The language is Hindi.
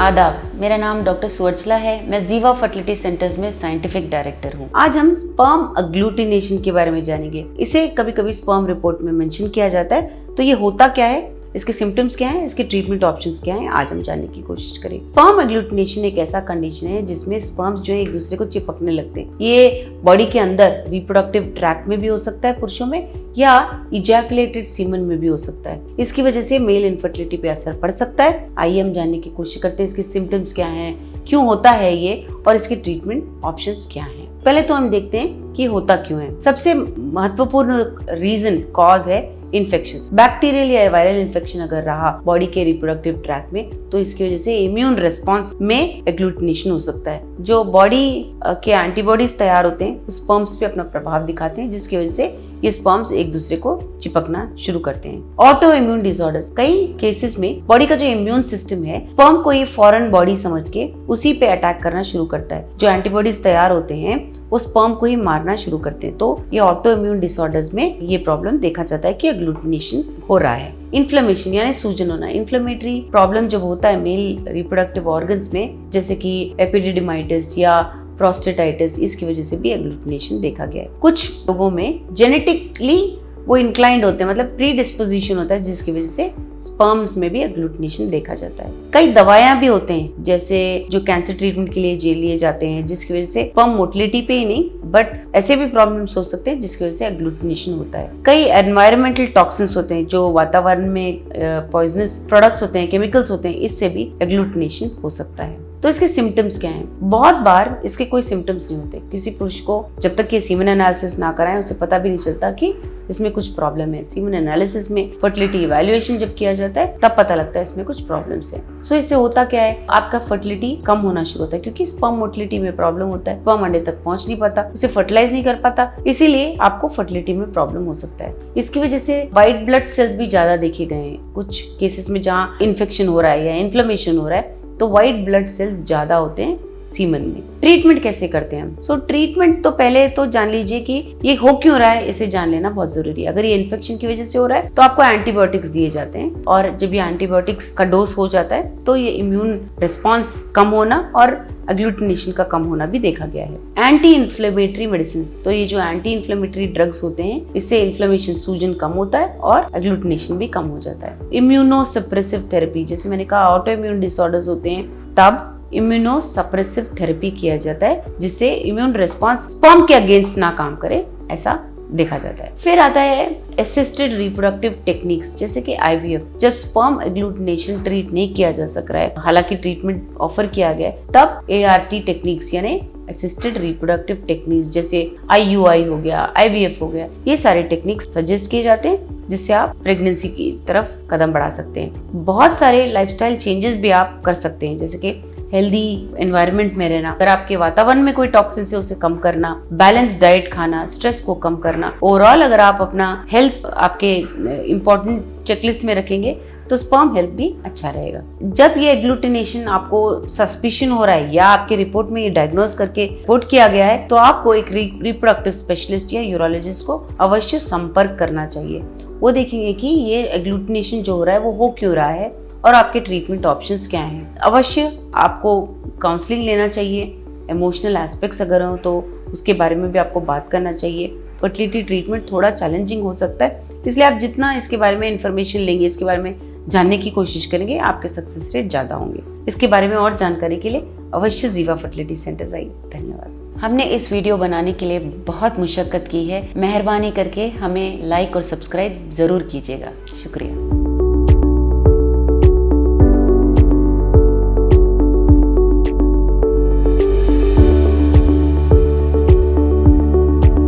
आदाब, मेरा नाम डॉक्टर सुवर्चला है। मैं जीवा फर्टिलिटी सेंटर्स में साइंटिफिक डायरेक्टर हूँ। आज हम स्पर्म अग्लूटिनेशन के बारे में जानेंगे। इसे कभी कभी स्पर्म रिपोर्ट में मेंशन किया जाता है। तो ये होता क्या है, इसके सिम्टम्स क्या हैं, इसके ट्रीटमेंट ऑप्शंस क्या हैं, आज हम जानने की कोशिश करें। स्पर्म एग्लूटिनेशन एक ऐसा कंडीशन है जिसमें स्पर्म्स जो है एक दूसरे को चिपकने लगते हैं। ये बॉडी के अंदर रिप्रोडक्टिव ट्रैक्ट में भी हो सकता है पुरुषों में, या इजैकुलेटेड सीमन में भी हो सकता है। इसकी वजह से मेल इनफर्टिलिटी पे असर पड़ सकता है। आइए हम जानने की कोशिश करते हैं इसके सिम्टम्स क्या हैं, क्यों होता है ये, और इसके ट्रीटमेंट ऑप्शंस क्या हैं। पहले तो हम देखते हैं कि होता क्यों है। सबसे महत्वपूर्ण रीजन, कॉज है इन्फेक्शन। बैक्टीरियल या वायरल इन्फेक्शन अगर रहा बॉडी के रिप्रोडक्टिव ट्रैक में, तो इसकी वजह से इम्यून रिस्पॉन्स में एग्लूटिनेशन हो सकता है। जो बॉडी के एंटीबॉडीज तैयार होते हैं उस स्पर्म्स पे अपना प्रभाव दिखाते हैं, जिसकी वजह से ये स्पर्म्स एक दूसरे को चिपकना शुरू करते हैं। ऑटो इम्यून डिसऑर्डर्स, कई केसेस में बॉडी का जो इम्यून सिस्टम है स्पर्म को ये फॉरेन बॉडी समझ के उसी पे अटैक करना शुरू करता है। जो एंटीबॉडीज तैयार होते हैं वो स्पर्म को ही मारना शुरू करते हैं। तो ये ऑटो इम्यून डिसऑर्डर्स में ये प्रॉब्लम देखा जाता है कि एग्लूटिनेशन हो रहा है। इन्फ्लेमेशन यानी सूजन होना, इन्फ्लेमेटरी प्रॉब्लम जब होता है मेल रिप्रोडक्टिव ऑर्गन्स में, जैसे कि एपिडिडिमाइटिस या प्रोस्टेटाइटिस, इसकी वजह से भी एग्लूटिनेशन देखा गया है। कुछ लोगों में जेनेटिकली वो इंक्लाइंड होते हैं, मतलब प्री डिस्पोजिशन होता है, जिसकी वजह से स्पर्म्स में भी एग्लूटिनेशन देखा जाता है। कई दवाइयां भी होते हैं जैसे जो कैंसर ट्रीटमेंट के लिए लिए जाते हैं, जिसकी वजह से स्पर्म मोटिलिटी पे ही नहीं बट ऐसे भी प्रॉब्लम्स हो सकते हैं जिसकी वजह से एग्लूटिनेशन होता है। कई एनवायरमेंटल टॉक्सिन्स होते हैं, जो वातावरण में पॉइजनस प्रोडक्ट्स होते हैं, केमिकल्स होते हैं, इससे भी एग्लूटिनेशन हो सकता है। तो इसके सिम्टम्स क्या हैं? बहुत बार इसके कोई सिम्टम्स नहीं होते। किसी पुरुष को जब तक ये सीमन एनालिसिस ना कराएं उसे पता भी नहीं चलता कि इसमें कुछ प्रॉब्लम है। सीमन एनालिसिस में फर्टिलिटी इवैल्यूएशन जब किया जाता है तब पता लगता है इसमें कुछ प्रॉब्लम्स है। सो इससे होता क्या है, आपका फर्टिलिटी कम होना शुरू होता है, क्योंकि स्पर्म मोटिलिटी में प्रॉब्लम होता है। स्पर्म अंडे तक पहुंच नहीं पाता, उसे फर्टिलाइज नहीं कर पाता, इसीलिए आपको फर्टिलिटी में प्रॉब्लम हो सकता है। इसकी वजह से व्हाइट ब्लड सेल्स भी ज्यादा देखे गए हैं। कुछ केसेस में जहाँ इन्फेक्शन हो रहा है या इन्फ्लेमेशन हो रहा है तो व्हाइट ब्लड सेल्स ज्यादा होते हैं सीमन में। ट्रीटमेंट कैसे करते हैं हम? ट्रीटमेंट तो पहले तो जान लीजिए कि ये हो क्यों रहा है, इसे जान लेना बहुत जरूरी है। अगर ये इन्फेक्शन की वजह से हो रहा है तो आपको एंटीबायोटिक्स दिए जाते हैं, और जब ये एंटीबायोटिक्स का डोज हो जाता है तो ये इम्यून रिस्पॉन्स कम होना और एग्लूटिनेशन का कम होना भी देखा गया है। एंटी इन्फ्लेमेटरी मेडिसिन, तो ये जो एंटी इन्फ्लेमेटरी ड्रग्स होते हैं इससे इन्फ्लेमेशन, सूजन कम होता है और एग्लूटिनेशन भी कम हो जाता है। इम्यूनोसप्रेसिव थेरेपी, जैसे मैंने कहा ऑटो इम्यून डिसऑर्डर्स होते हैं तब इम्यूनोसप्रेसिव थेरेपी किया जाता है, जिससे इम्यून रिस्पॉन्स स्पर्म के अगेंस्ट ना काम करे, ऐसा देखा जाता है। फिर आता है असिस्टेड रिप्रोडक्टिव टेक्निक्स, जैसे कि आईवीएफ। जब स्पर्म एग्लूटिनेशन ट्रीट नहीं किया जा सक रहा है, हालांकि ट्रीटमेंट ऑफर किया गया है, तब एआरटी टेक्निक्स यानी असिस्टेड रिप्रोडक्टिव टेक्निक्स जैसे आईयूआई हो गया, आईवीएफ हो गया, ये सारे टेक्निक्स सजेस्ट किए जाते हैं, जिससे आप प्रेगनेंसी की तरफ कदम बढ़ा सकते हैं। बहुत सारे लाइफस्टाइल चेंजेस भी आप कर सकते हैं, जैसे कि हेल्दी एनवायरनमेंट में रहना, अगर आपके वातावरण में कोई टॉक्सिन है उसे कम करना, बैलेंस डाइट खाना, स्ट्रेस को कम करना। ओवरऑल अगर आप अपना हेल्थ आपके इम्पोर्टेंट चेकलिस्ट में रखेंगे तो स्पर्म हेल्थ भी अच्छा रहेगा। जब ये एग्लूटिनेशन आपको सस्पिशन हो रहा है या आपके रिपोर्ट में ये डायग्नोज करके रिपोर्ट किया गया है, तो आपको एक रिप्रोडक्टिव स्पेशलिस्ट या यूरोलॉजिस्ट को अवश्य संपर्क करना चाहिए। वो देखेंगे कि ये एग्लूटिनेशन जो हो रहा है वो हो क्यों रहा है और आपके ट्रीटमेंट ऑप्शंस क्या हैं। अवश्य आपको काउंसलिंग लेना चाहिए। इमोशनल एस्पेक्ट्स अगर हो तो उसके बारे में भी आपको बात करना चाहिए। फर्टिलिटी ट्रीटमेंट थोड़ा चैलेंजिंग हो सकता है, इसलिए आप जितना इसके बारे में इंफॉर्मेशन लेंगे, इसके बारे में जानने की कोशिश करेंगे, आपके सक्सेस रेट ज़्यादा होंगे। इसके बारे में और जानकारी के लिए अवश्य जीवा फर्टिलिटी सेंटर्स आइए। धन्यवाद। हमने इस वीडियो बनाने के लिए बहुत मुशक्कत की है। मेहरबानी करके हमें लाइक और सब्सक्राइब ज़रूर कीजिएगा। शुक्रिया।